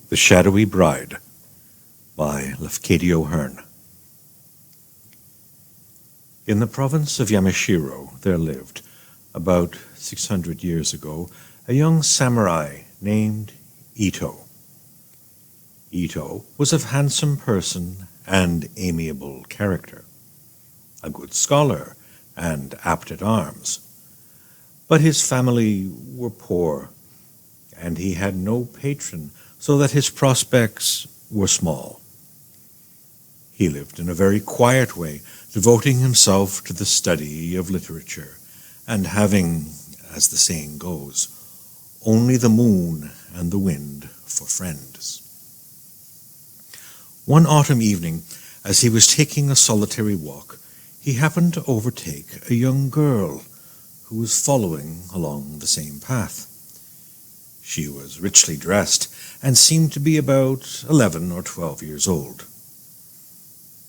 The Shadowy Bride by Lafcadio Hearn. In the province of Yamashiro there lived, about 600 years ago, a young samurai named Ito. Ito was of handsome person and amiable character, a good scholar and apt at arms. But his family were poor, and he had no patron, so that his prospects were small. He lived in a very quiet way, devoting himself to the study of literature, and having, as the saying goes, only the moon and the wind for friends. One autumn evening, as he was taking a solitary walk, he happened to overtake a young girl who was following along the same path. She was richly dressed and seemed to be about 11 or 12 years old.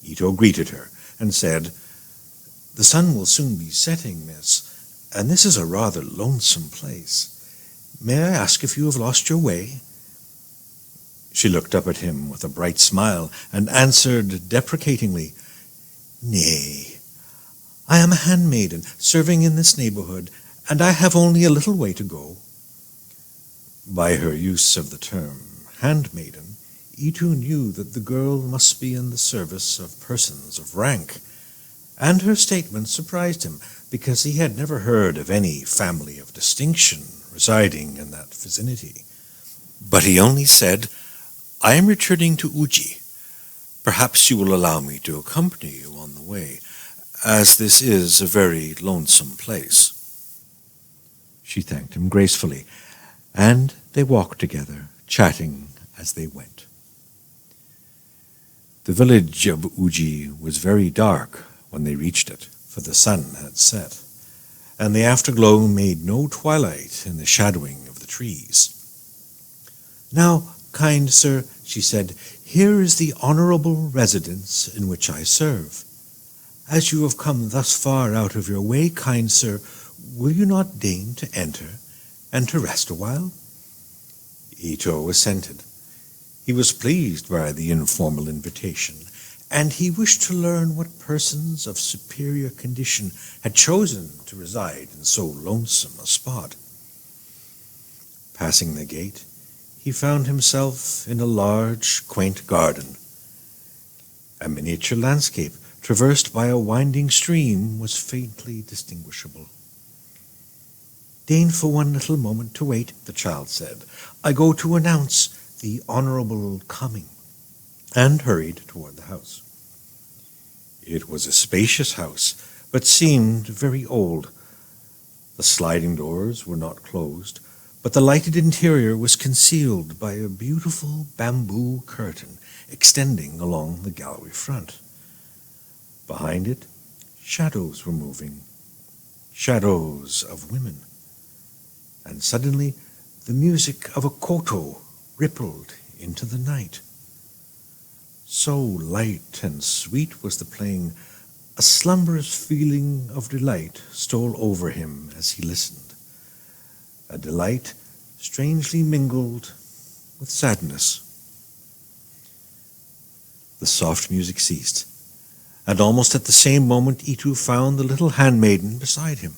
Ito greeted her and said, "The sun will soon be setting, miss, and this is a rather lonesome place. May I ask if you have lost your way?" She looked up at him with a bright smile and answered deprecatingly, "Nay, I am a handmaiden serving in this neighborhood, and I have only a little way to go." By her use of the term handmaiden, Ito knew that the girl must be in the service of persons of rank, and her statement surprised him, because he had never heard of any family of distinction residing in that vicinity. But he only said, "I am returning to Uji. Perhaps you will allow me to accompany you on the way, as this is a very lonesome place." She thanked him gracefully, and they walked together, chatting as they went. The village of Uji was very dark when they reached it, for the sun had set, and the afterglow made no twilight in the shadowing of the trees. "Now, kind sir," she said, "here is the honorable residence in which I serve. As you have come thus far out of your way, kind sir, will you not deign to enter and to rest a while?" Ito assented. He was pleased by the informal invitation, and he wished to learn what persons of superior condition had chosen to reside in so lonesome a spot. Passing the gate, he found himself in a large, quaint garden. A miniature landscape, traversed by a winding stream, was faintly distinguishable. "Deign for one little moment to wait," the child said. "I go to announce the honorable coming," and hurried toward the house. It was a spacious house, but seemed very old. The sliding doors were not closed, but the lighted interior was concealed by a beautiful bamboo curtain extending along the gallery front. Behind it, shadows were moving, shadows of women, and suddenly the music of a koto rippled into the night. So light and sweet was the playing, a slumberous feeling of delight stole over him as he listened, a delight strangely mingled with sadness. The soft music ceased, and almost at the same moment Ito found the little handmaiden beside him.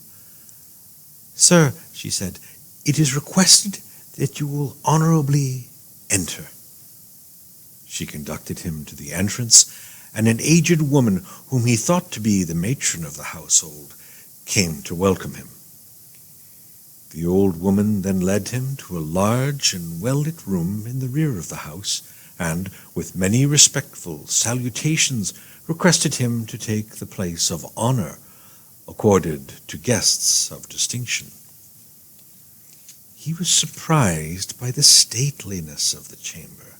"Sir," she said, "it is requested that you will honorably enter." She conducted him to the entrance, and an aged woman, whom he thought to be the matron of the household, came to welcome him. The old woman then led him to a large and well-lit room in the rear of the house, and, with many respectful salutations, requested him to take the place of honor accorded to guests of distinction. He was surprised by the stateliness of the chamber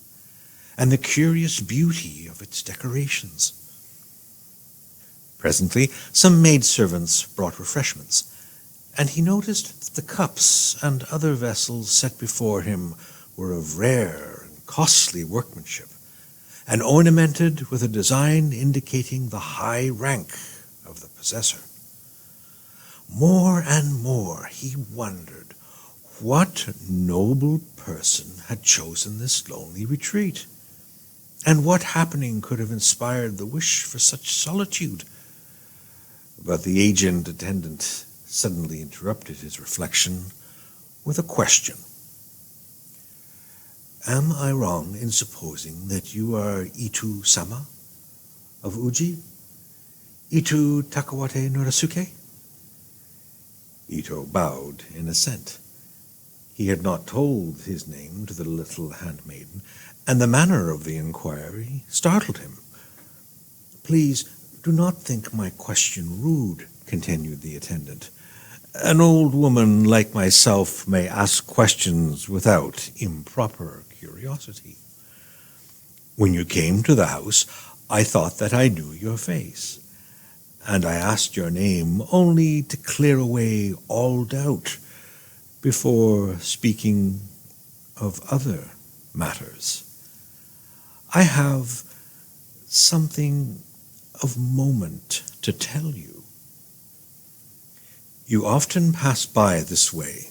and the curious beauty of its decorations. Presently, some maidservants brought refreshments, and he noticed that the cups and other vessels set before him were of rare and costly workmanship, and ornamented with a design indicating the high rank of the possessor. More and more he wondered What noble person had chosen this lonely retreat? And what happening could have inspired the wish for such solitude? But the aged attendant suddenly interrupted his reflection with a question. Am I wrong in supposing that you are Itu-sama of Uji? Itu Takawate Norisuke? Ito bowed in assent. He had not told his name to the little handmaiden, and the manner of the inquiry startled him. Please do not think my question rude, continued the attendant. An old woman like myself may ask questions without improper curiosity. When you came to the house, I thought that I knew your face, and I asked your name only to clear away all doubt before speaking of other matters. I have something of moment to tell you. You often pass by this way,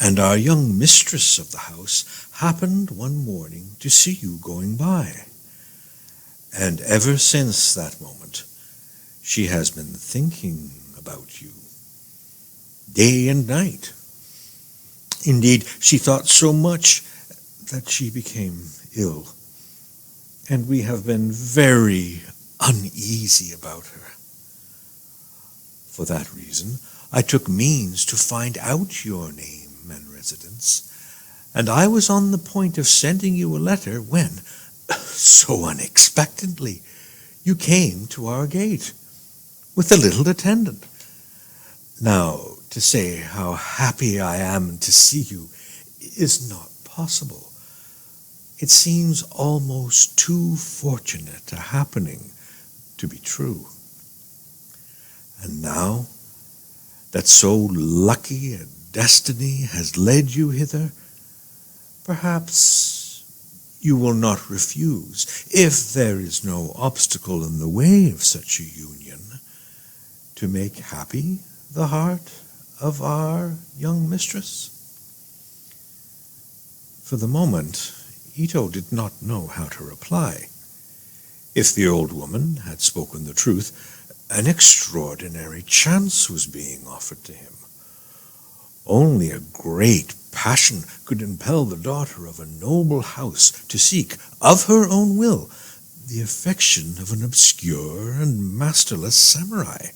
and our young mistress of the house happened one morning to see you going by. And ever since that moment, she has been thinking about you, day and night. Indeed, she thought so much that she became ill, and we have been very uneasy about her. For that reason, I took means to find out your name and residence, and I was on the point of sending you a letter when, so unexpectedly, you came to our gate with the little attendant. Now, to say how happy I am to see you is not possible. It seems almost too fortunate a happening to be true. And now that so lucky a destiny has led you hither, perhaps you will not refuse, if there is no obstacle in the way of such a union, to make happy the heart of our young mistress. For the moment, Ito did not know how to reply. If the old woman had spoken the truth, an extraordinary chance was being offered to him. Only a great passion could impel the daughter of a noble house to seek, of her own will, the affection of an obscure and masterless samurai.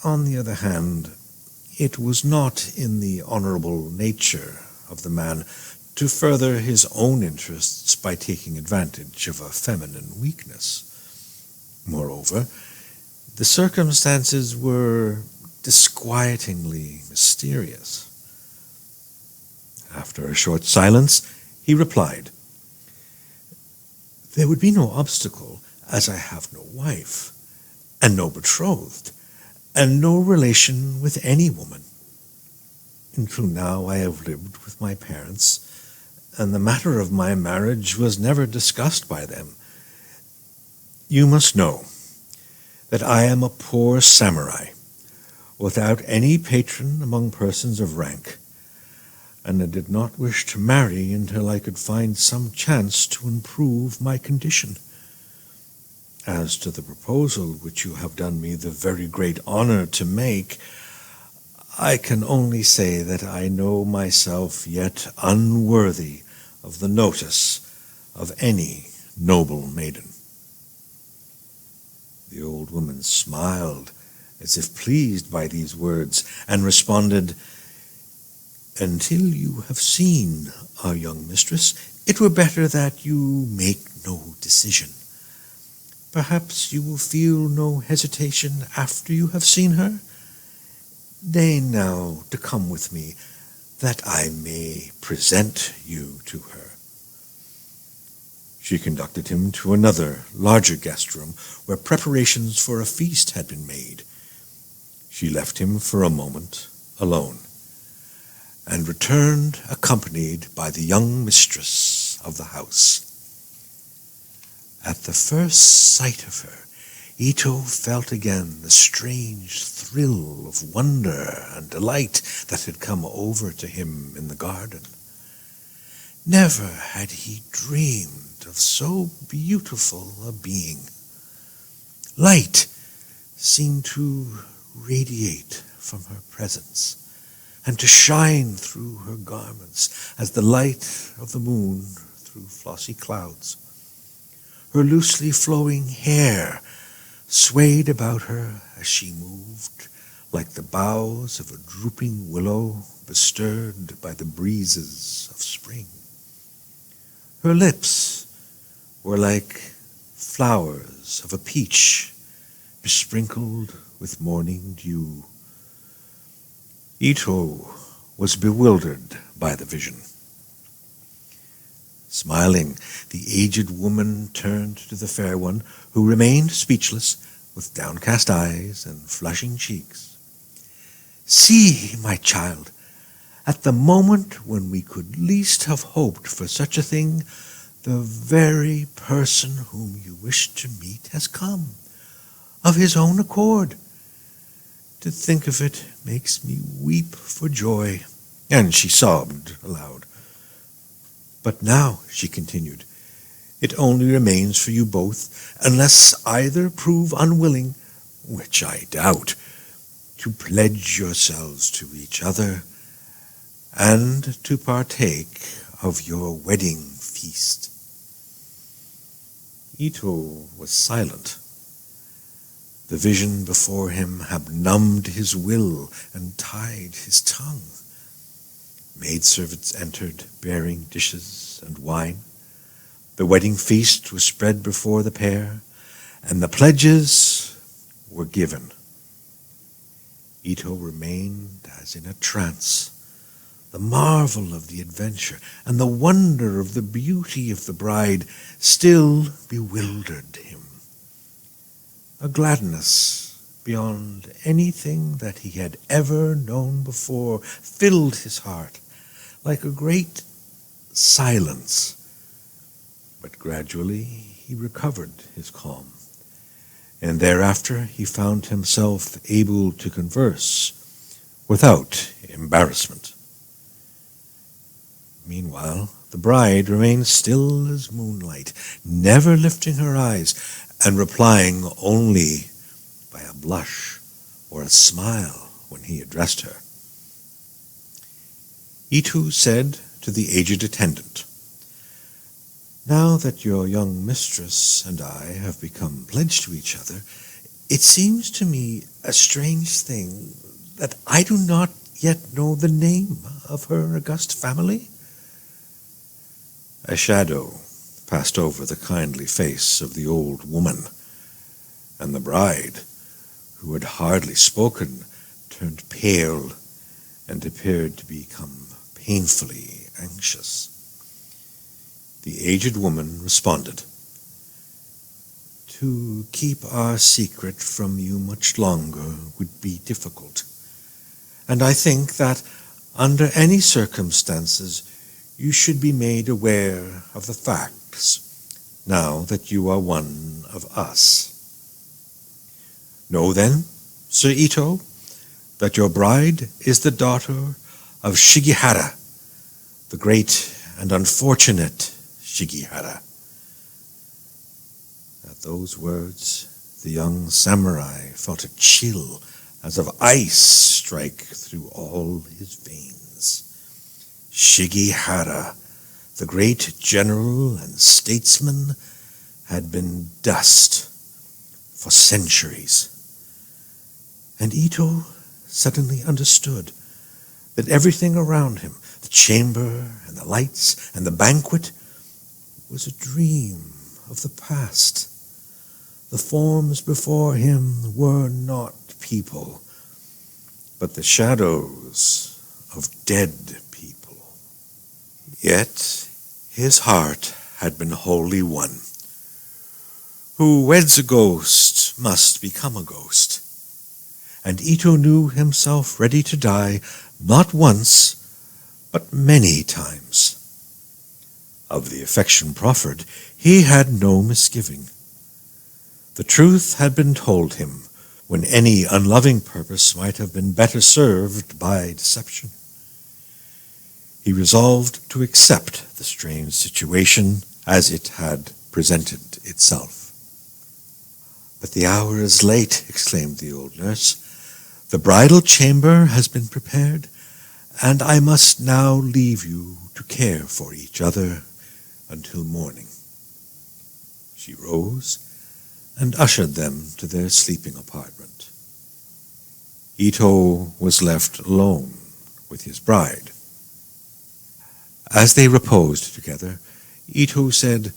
On the other hand, it was not in the honorable nature of the man to further his own interests by taking advantage of a feminine weakness. Moreover, the circumstances were disquietingly mysterious. After a short silence, he replied, There would be no obstacle, as I have no wife, and no betrothed, and no relation with any woman. Until now I have lived with my parents, and the matter of my marriage was never discussed by them. You must know that I am a poor samurai, without any patron among persons of rank, and I did not wish to marry until I could find some chance to improve my condition. As to the proposal which you have done me the very great honor to make, I can only say that I know myself yet unworthy of the notice of any noble maiden. The old woman smiled, as if pleased by these words, and responded, Until you have seen our young mistress, it were better that you make no decision. Perhaps you will feel no hesitation after you have seen her? Deign now to come with me, that I may present you to her. She conducted him to another, larger guest room, where preparations for a feast had been made. She left him for a moment alone, and returned accompanied by the young mistress of the house. At the first sight of her, Ito felt again the strange thrill of wonder and delight that had come over to him in the garden. Never had he dreamed of so beautiful a being. Light seemed to radiate from her presence and to shine through her garments as the light of the moon through flossy clouds. Her loosely flowing hair swayed about her as she moved, like the boughs of a drooping willow bestirred by the breezes of spring. Her lips were like flowers of a peach besprinkled with morning dew. Ito was bewildered by the vision. Smiling, the aged woman turned to the fair one, who remained speechless, with downcast eyes and flushing cheeks. "See, my child, at the moment when we could least have hoped for such a thing, the very person whom you wished to meet has come, of his own accord. To think of it makes me weep for joy." And she sobbed aloud. "But now," she continued, "it only remains for you both, unless either prove unwilling, which I doubt, to pledge yourselves to each other and to partake of your wedding feast." Ito was silent. The vision before him had numbed his will and tied his tongue. Maidservants entered, bearing dishes and wine. The wedding feast was spread before the pair, and the pledges were given. Ito remained as in a trance. The marvel of the adventure and the wonder of the beauty of the bride still bewildered him. A gladness beyond anything that he had ever known before filled his heart, like a great silence. But gradually he recovered his calm, and thereafter he found himself able to converse without embarrassment. Meanwhile, the bride remained still as moonlight, never lifting her eyes, and replying only by a blush or a smile when he addressed her. Ito said to the aged attendant, "Now that your young mistress and I have become pledged to each other, it seems to me a strange thing that I do not yet know the name of her august family." A shadow passed over the kindly face of the old woman, and the bride, who had hardly spoken, turned pale and appeared to become painfully anxious. The aged woman responded, "To keep our secret from you much longer would be difficult, and I think that under any circumstances you should be made aware of the facts, now that you are one of us. Know then, Sir Ito, that your bride is the daughter of Shigihara, the great and unfortunate Shigihara." At those words, the young samurai felt a chill as of ice strike through all his veins. Shigihara, the great general and statesman, had been dust for centuries. And Ito suddenly understood that everything around him, the chamber and the lights and the banquet, was a dream of the past. The forms before him were not people, but the shadows of dead people. Yet his heart had been wholly won. Who weds a ghost must become a ghost. And Ito knew himself ready to die, not once, but many times. Of the affection proffered, he had no misgiving. The truth had been told him, when any unloving purpose might have been better served by deception. He resolved to accept the strange situation as it had presented itself. "But the hour is late," exclaimed the old nurse. "The bridal chamber has been prepared, and I must now leave you to care for each other until morning." She rose and ushered them to their sleeping apartment. Ito was left alone with his bride. As they reposed together, Ito said,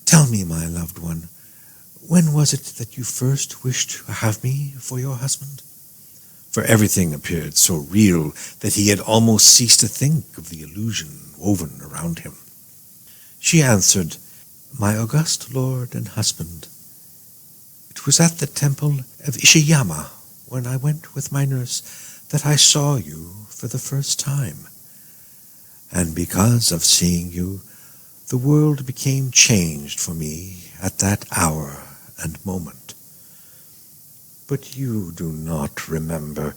"Tell me, my loved one, when was it that you first wished to have me for your husband?" For everything appeared so real that he had almost ceased to think of the illusion woven around him. She answered, "My august lord and husband, it was at the temple of Ishiyama, when I went with my nurse, that I saw you for the first time. And because of seeing you, the world became changed for me at that hour and moment. But you do not remember,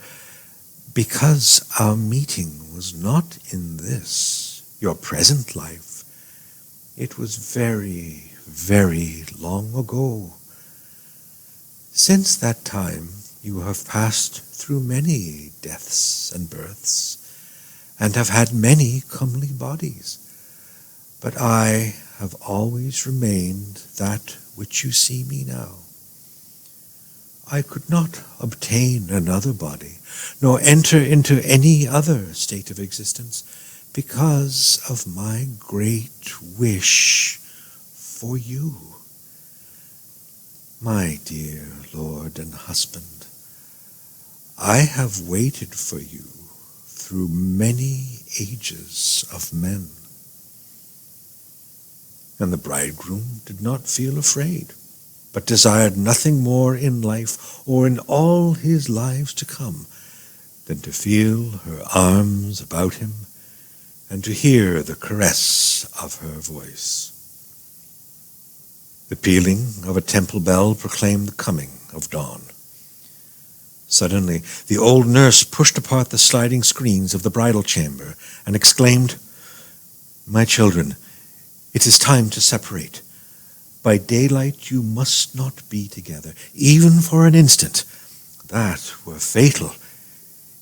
because our meeting was not in this, your present life. It was very, very long ago. Since that time, you have passed through many deaths and births, and have had many comely bodies. But I have always remained that which you see me now. I could not obtain another body, nor enter into any other state of existence, because of my great wish for you. My dear lord and husband, I have waited for you through many ages of men." And the bridegroom did not feel afraid, but desired nothing more in life or in all his lives to come than to feel her arms about him and to hear the caress of her voice. The pealing of a temple bell proclaimed the coming of dawn. Suddenly, the old nurse pushed apart the sliding screens of the bridal chamber and exclaimed, "My children, it is time to separate. By daylight you must not be together, even for an instant. That were fatal.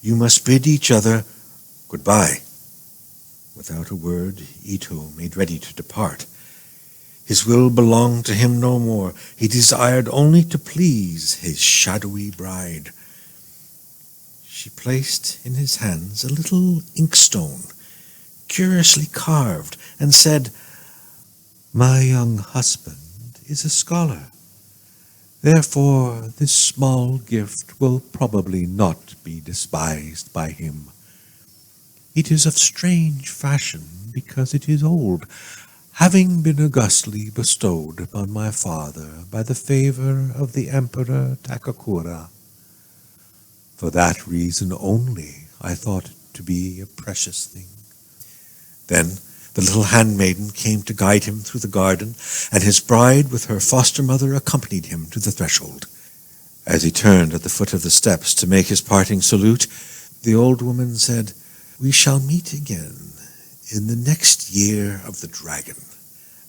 You must bid each other goodbye." Without a word, Ito made ready to depart. His will belonged to him no more. He desired only to please his shadowy bride. She placed in his hands a little inkstone, curiously carved, and said, "My young husband is a scholar. Therefore this small gift will probably not be despised by him. It is of strange fashion because it is old, having been augustly bestowed upon my father by the favor of the Emperor Takakura. For that reason only I thought it to be a precious thing." Then the little handmaiden came to guide him through the garden, and his bride with her foster mother accompanied him to the threshold. As he turned at the foot of the steps to make his parting salute, the old woman said, "We shall meet again in the next year of the dragon,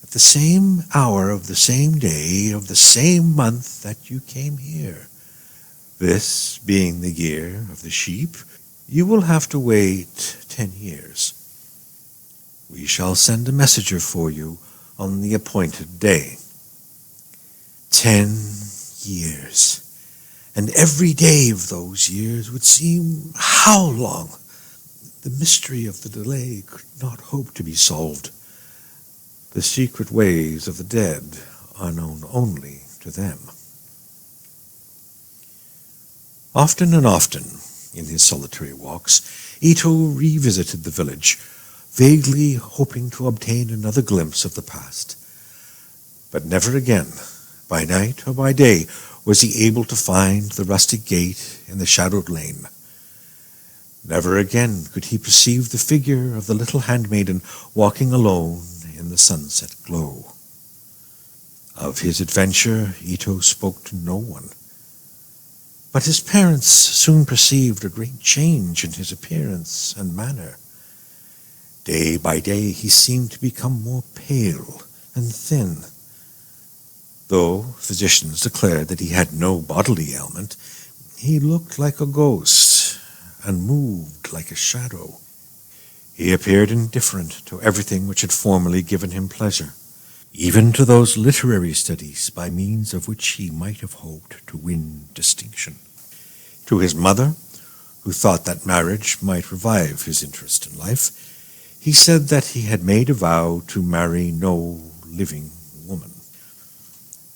at the same hour of the same day of the same month that you came here. This being the year of the sheep, you will have to wait 10 years. We shall send a messenger for you on the appointed day." 10 years. And every day of those years would seem how long? The mystery of the delay could not hope to be solved. The secret ways of the dead are known only to them. Often and often, in his solitary walks, Ito revisited the village, vaguely hoping to obtain another glimpse of the past. But never again, by night or by day, was he able to find the rustic gate in the shadowed lane. Never again could he perceive the figure of the little handmaiden walking alone in the sunset glow. Of his adventure, Ito spoke to no one. But his parents soon perceived a great change in his appearance and manner. Day by day he seemed to become more pale and thin. Though physicians declared that he had no bodily ailment, he looked like a ghost and moved like a shadow. He appeared indifferent to everything which had formerly given him pleasure, even to those literary studies by means of which he might have hoped to win distinction. To his mother, who thought that marriage might revive his interest in life, he said that he had made a vow to marry no living woman.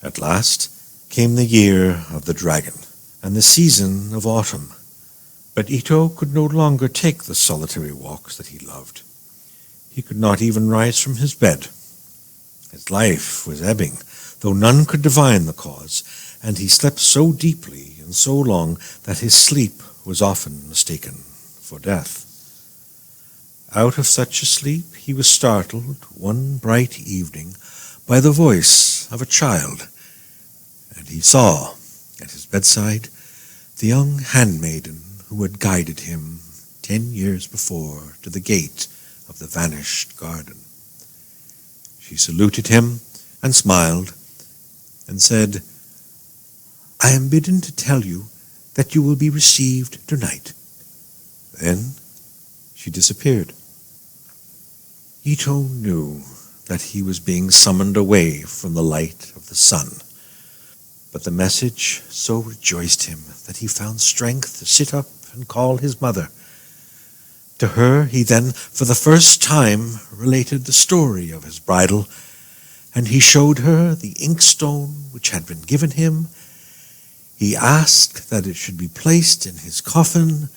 At last came the year of the dragon, and the season of autumn. But Ito could no longer take the solitary walks that he loved. He could not even rise from his bed. His life was ebbing, though none could divine the cause, and he slept so deeply and so long that his sleep was often mistaken for death. Out of such a sleep he was startled one bright evening by the voice of a child, and he saw at his bedside the young handmaiden who had guided him 10 years before to the gate of the vanished garden. She saluted him and smiled and said, "I am bidden to tell you that you will be received tonight." Then she disappeared. Ito knew that he was being summoned away from the light of the sun, but the message so rejoiced him that he found strength to sit up and call his mother. To her he then, for the first time, related the story of his bridal, and he showed her the inkstone which had been given him. He asked that it should be placed in his coffin,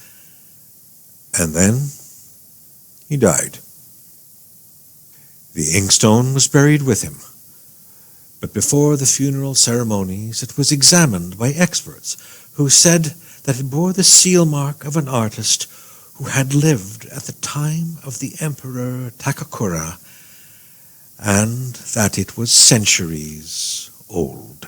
and then he died. The inkstone was buried with him, but before the funeral ceremonies it was examined by experts who said that it bore the seal mark of an artist who had lived at the time of the Emperor Takakura, and that it was centuries old.